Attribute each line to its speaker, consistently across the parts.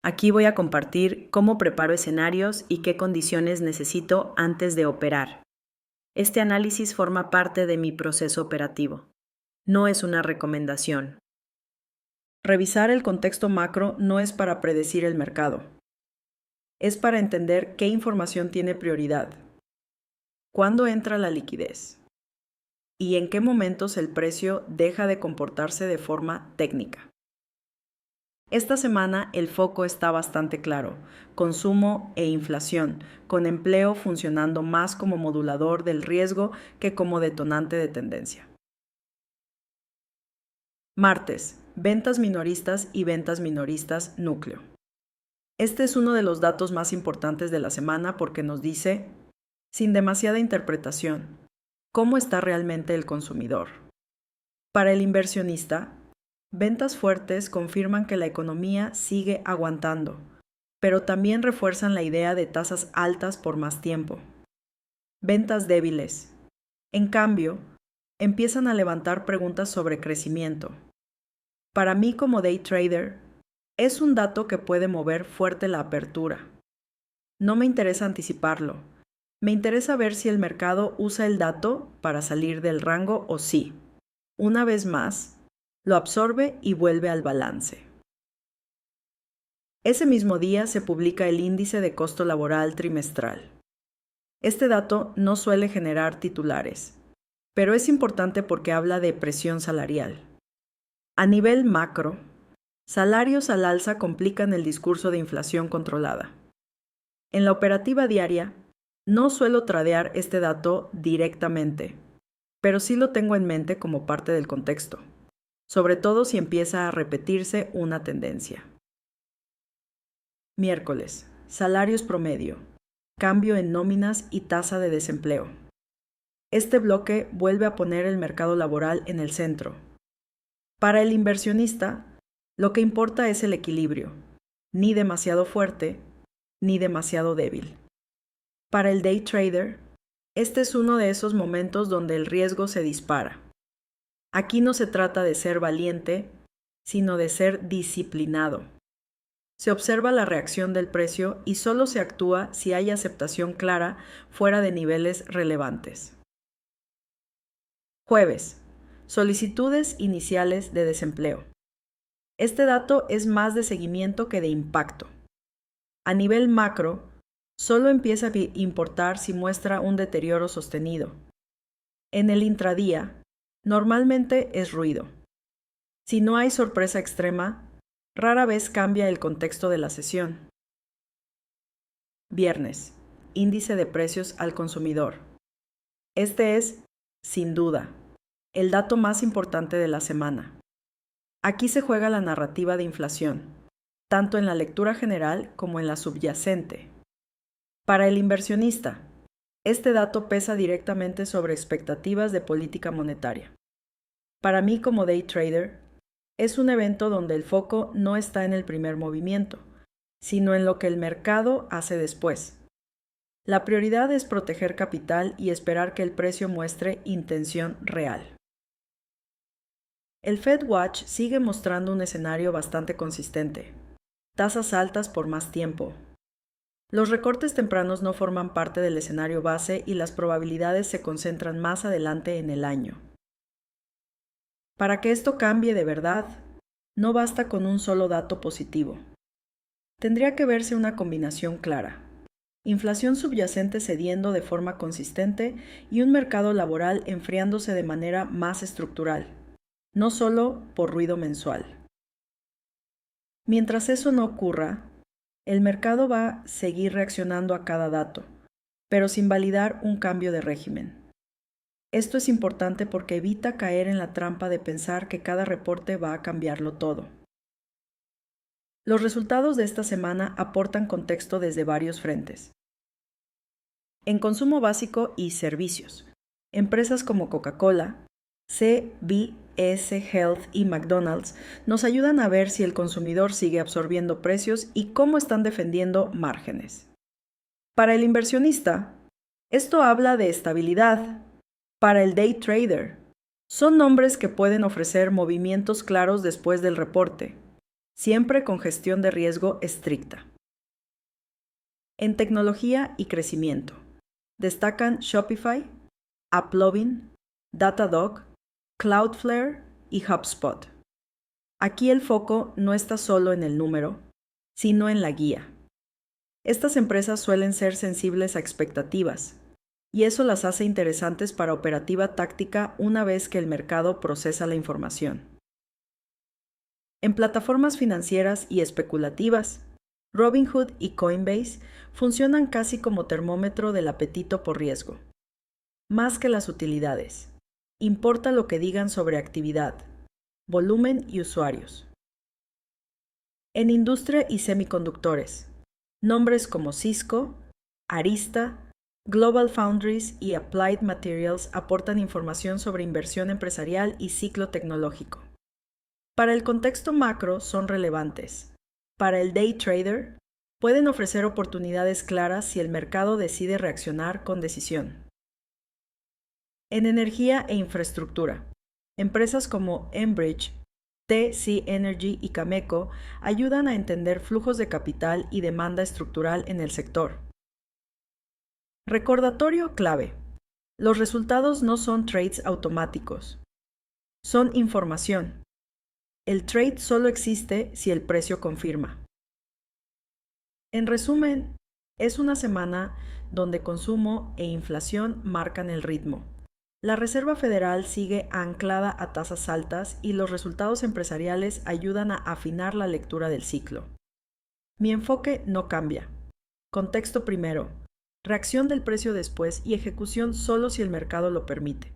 Speaker 1: Aquí voy a compartir cómo preparo escenarios y qué condiciones necesito antes de operar. Este análisis forma parte de mi proceso operativo. No es una recomendación. Revisar el contexto macro no es para predecir el mercado. Es para entender qué información tiene prioridad, cuándo entra la liquidez y en qué momentos el precio deja de comportarse de forma técnica. Esta semana el foco está bastante claro: consumo e inflación, con empleo funcionando más como modulador del riesgo que como detonante de tendencia. Martes, ventas minoristas y ventas minoristas núcleo. Este es uno de los datos más importantes de la semana porque nos dice, sin demasiada interpretación, cómo está realmente el consumidor. Para el inversionista, ventas fuertes confirman que la economía sigue aguantando, pero también refuerzan la idea de tasas altas por más tiempo. Ventas débiles, en cambio, empiezan a levantar preguntas sobre crecimiento. Para mí como day trader, es un dato que puede mover fuerte la apertura. No me interesa anticiparlo. Me interesa ver si el mercado usa el dato para salir del rango o sí. Una vez más, lo absorbe y vuelve al balance. Ese mismo día se publica el índice de costo laboral trimestral. Este dato no suele generar titulares, pero es importante porque habla de presión salarial. A nivel macro, salarios al alza complican el discurso de inflación controlada. En la operativa diaria, no suelo tradear este dato directamente, pero sí lo tengo en mente como parte del contexto, sobre todo si empieza a repetirse una tendencia. Miércoles, salarios promedio, cambio en nóminas y tasa de desempleo. Este bloque vuelve a poner el mercado laboral en el centro. Para el inversionista, lo que importa es el equilibrio, ni demasiado fuerte, ni demasiado débil. Para el day trader, este es uno de esos momentos donde el riesgo se dispara. Aquí no se trata de ser valiente, sino de ser disciplinado. Se observa la reacción del precio y solo se actúa si hay aceptación clara fuera de niveles relevantes. Jueves, solicitudes iniciales de desempleo. Este dato es más de seguimiento que de impacto. A nivel macro, solo empieza a importar si muestra un deterioro sostenido. En el intradía, normalmente es ruido. Si no hay sorpresa extrema, rara vez cambia el contexto de la sesión. Viernes, índice de precios al consumidor. Este es, sin duda, el dato más importante de la semana. Aquí se juega la narrativa de inflación, tanto en la lectura general como en la subyacente. Para el inversionista, este dato pesa directamente sobre expectativas de política monetaria. Para mí como day trader, es un evento donde el foco no está en el primer movimiento, sino en lo que el mercado hace después. La prioridad es proteger capital y esperar que el precio muestre intención real. El Fed Watch sigue mostrando un escenario bastante consistente. Tasas altas por más tiempo. Los recortes tempranos no forman parte del escenario base y las probabilidades se concentran más adelante en el año. Para que esto cambie de verdad, no basta con un solo dato positivo. Tendría que verse una combinación clara: inflación subyacente cediendo de forma consistente y un mercado laboral enfriándose de manera más estructural, no solo por ruido mensual. Mientras eso no ocurra, el mercado va a seguir reaccionando a cada dato, pero sin validar un cambio de régimen. Esto es importante porque evita caer en la trampa de pensar que cada reporte va a cambiarlo todo. Los resultados de esta semana aportan contexto desde varios frentes. En consumo básico y servicios, empresas como Coca-Cola, CVS Health y McDonald's nos ayudan a ver si el consumidor sigue absorbiendo precios y cómo están defendiendo márgenes. Para el inversionista, esto habla de estabilidad. Para el day trader, son nombres que pueden ofrecer movimientos claros después del reporte. siempre con gestión de riesgo estricta. En tecnología y crecimiento, destacan Shopify, AppLovin, Datadog, Cloudflare y HubSpot. Aquí el foco no está solo en el número, sino en la guía. Estas empresas suelen ser sensibles a expectativas, y eso las hace interesantes para operativa táctica una vez que el mercado procesa la información. En plataformas financieras y especulativas, Robinhood y Coinbase funcionan casi como termómetro del apetito por riesgo. Más que las utilidades, importa lo que digan sobre actividad, volumen y usuarios. En industria y semiconductores, nombres como Cisco, Arista, Global Foundries y Applied Materials aportan información sobre inversión empresarial y ciclo tecnológico. Para el contexto macro son relevantes. Para el day trader, pueden ofrecer oportunidades claras si el mercado decide reaccionar con decisión. En energía e infraestructura, empresas como Enbridge, TC Energy y Cameco ayudan a entender flujos de capital y demanda estructural en el sector. Recordatorio clave. Los resultados no son trades automáticos. Son información. El trade solo existe si el precio confirma. En resumen, es una semana donde consumo e inflación marcan el ritmo. La Reserva Federal sigue anclada a tasas altas y los resultados empresariales ayudan a afinar la lectura del ciclo. Mi enfoque no cambia. Contexto primero, reacción del precio después y ejecución solo si el mercado lo permite.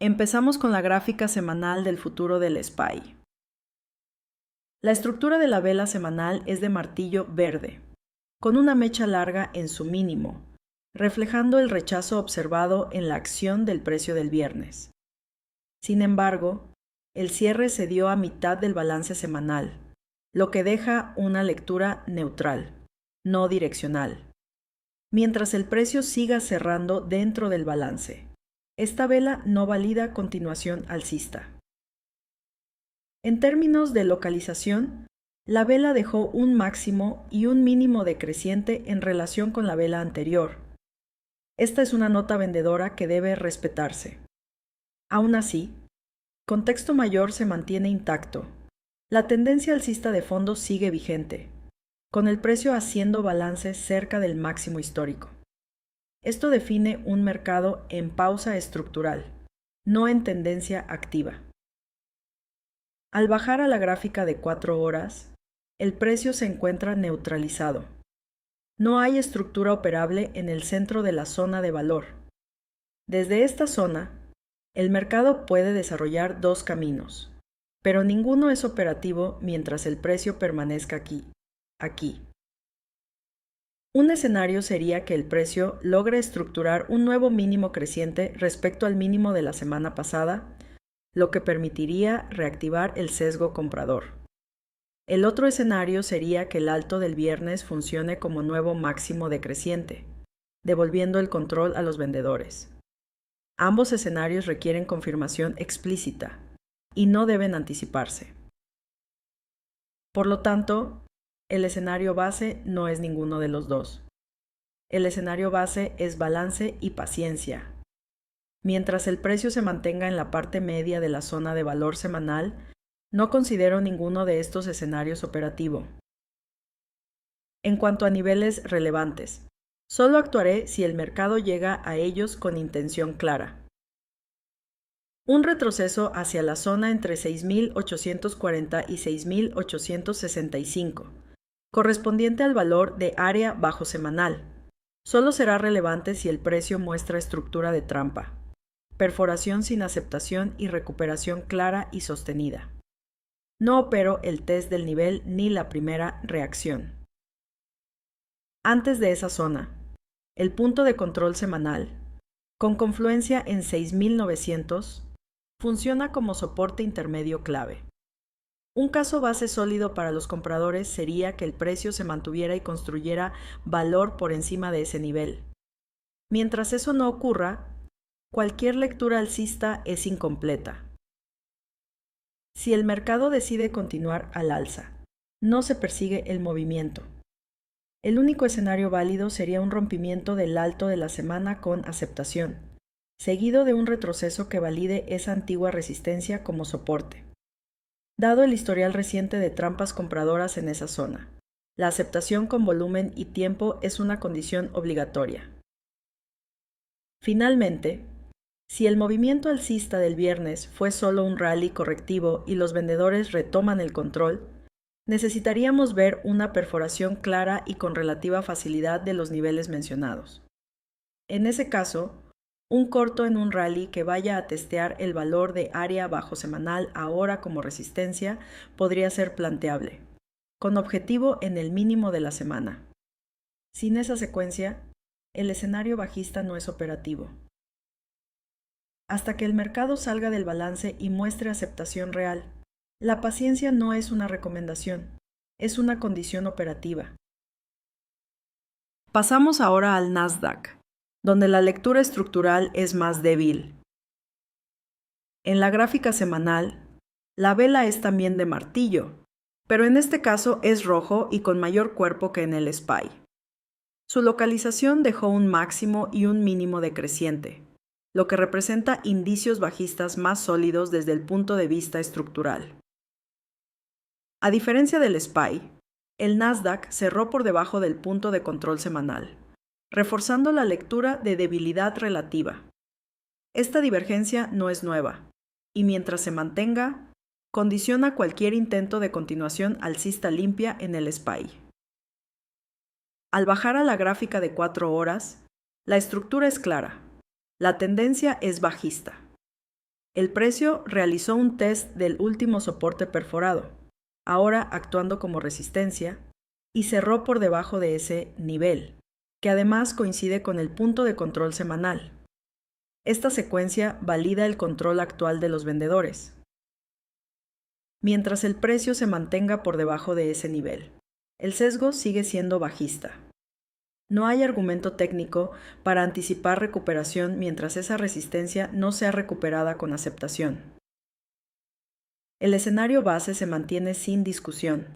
Speaker 1: Empezamos con la gráfica semanal del futuro del SPY. La estructura de la vela semanal es de martillo verde, con una mecha larga en su mínimo, reflejando el rechazo observado en la acción del precio del viernes. Sin embargo, el cierre se dio a mitad del balance semanal, lo que deja una lectura neutral, no direccional, mientras el precio siga cerrando dentro del balance. Esta vela no valida continuación alcista. En términos de localización, la vela dejó un máximo y un mínimo decreciente en relación con la vela anterior. Esta es una nota vendedora que debe respetarse. Aún así, contexto mayor se mantiene intacto. La tendencia alcista de fondo sigue vigente, con el precio haciendo balance cerca del máximo histórico. Esto define un mercado en pausa estructural, no en tendencia activa. Al bajar a la gráfica de 4 horas, el precio se encuentra neutralizado. No hay estructura operable en el centro de la zona de valor. Desde esta zona, el mercado puede desarrollar dos caminos, pero ninguno es operativo mientras el precio permanezca aquí. Un escenario sería que el precio logre estructurar un nuevo mínimo creciente respecto al mínimo de la semana pasada, lo que permitiría reactivar el sesgo comprador. El otro escenario sería que el alto del viernes funcione como nuevo máximo decreciente, devolviendo el control a los vendedores. Ambos escenarios requieren confirmación explícita y no deben anticiparse. Por lo tanto, el escenario base no es ninguno de los dos. El escenario base es balance y paciencia. Mientras el precio se mantenga en la parte media de la zona de valor semanal, no considero ninguno de estos escenarios operativo. En cuanto a niveles relevantes, solo actuaré si el mercado llega a ellos con intención clara. Un retroceso hacia la zona entre 6.840 y 6.865, correspondiente al valor de área bajo semanal, solo será relevante si el precio muestra estructura de trampa, perforación sin aceptación y recuperación clara y sostenida. No opero el test del nivel ni la primera reacción. Antes de esa zona, el punto de control semanal, con confluencia en 6.900, funciona como soporte intermedio clave. Un caso base sólido para los compradores sería que el precio se mantuviera y construyera valor por encima de ese nivel. Mientras eso no ocurra, cualquier lectura alcista es incompleta. Si el mercado decide continuar al alza, no se persigue el movimiento. El único escenario válido sería un rompimiento del alto de la semana con aceptación, seguido de un retroceso que valide esa antigua resistencia como soporte. Dado el historial reciente de trampas compradoras en esa zona, la aceptación con volumen y tiempo es una condición obligatoria. Finalmente, si el movimiento alcista del viernes fue solo un rally correctivo y los vendedores retoman el control, necesitaríamos ver una perforación clara y con relativa facilidad de los niveles mencionados. En ese caso, un corto en un rally que vaya a testear el valor de área bajo semanal ahora como resistencia podría ser planteable, con objetivo en el mínimo de la semana. Sin esa secuencia, el escenario bajista no es operativo. Hasta que el mercado salga del balance y muestre aceptación real, la paciencia no es una recomendación, es una condición operativa. Pasamos ahora al Nasdaq, donde la lectura estructural es más débil. En la gráfica semanal, la vela es también de martillo, pero en este caso es rojo y con mayor cuerpo que en el SPY. Su localización dejó un máximo y un mínimo decreciente, lo que representa indicios bajistas más sólidos desde el punto de vista estructural. A diferencia del SPY, el Nasdaq cerró por debajo del punto de control semanal, reforzando la lectura de debilidad relativa. Esta divergencia no es nueva, y mientras se mantenga, condiciona cualquier intento de continuación alcista limpia en el SPY. Al bajar a la gráfica de 4 horas, la estructura es clara. La tendencia es bajista. El precio realizó un test del último soporte perforado, ahora actuando como resistencia, y cerró por debajo de ese nivel, que además coincide con el punto de control semanal. Esta secuencia valida el control actual de los vendedores, mientras el precio se mantenga por debajo de ese nivel. El sesgo sigue siendo bajista. No hay argumento técnico para anticipar recuperación mientras esa resistencia no sea recuperada con aceptación. El escenario base se mantiene sin discusión.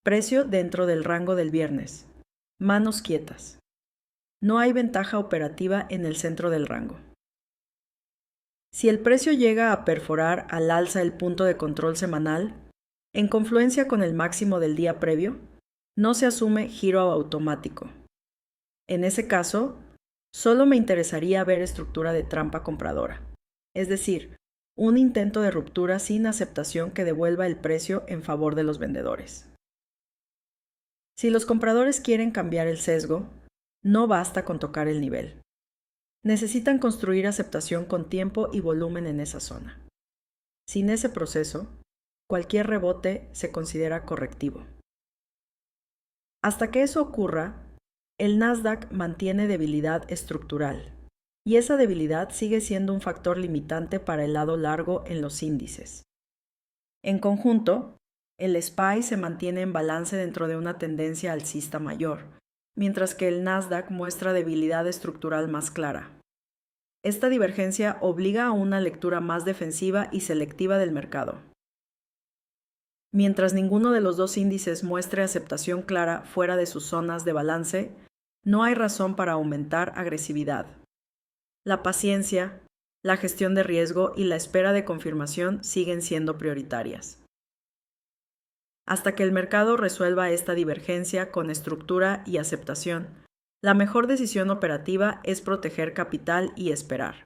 Speaker 1: Precio dentro del rango del viernes. Manos quietas. No hay ventaja operativa en el centro del rango. Si el precio llega a perforar al alza el punto de control semanal, en confluencia con el máximo del día previo, no se asume giro automático. En ese caso, solo me interesaría ver estructura de trampa compradora, es decir, un intento de ruptura sin aceptación que devuelva el precio en favor de los vendedores. Si los compradores quieren cambiar el sesgo, no basta con tocar el nivel. Necesitan construir aceptación con tiempo y volumen en esa zona. Sin ese proceso, cualquier rebote se considera correctivo. Hasta que eso ocurra, el Nasdaq mantiene debilidad estructural, y esa debilidad sigue siendo un factor limitante para el lado largo en los índices. En conjunto, el SPY se mantiene en balance dentro de una tendencia alcista mayor, mientras que el Nasdaq muestra debilidad estructural más clara. Esta divergencia obliga a una lectura más defensiva y selectiva del mercado. Mientras ninguno de los dos índices muestre aceptación clara fuera de sus zonas de balance, no hay razón para aumentar agresividad. La paciencia, la gestión de riesgo y la espera de confirmación siguen siendo prioritarias. Hasta que el mercado resuelva esta divergencia con estructura y aceptación, la mejor decisión operativa es proteger capital y esperar.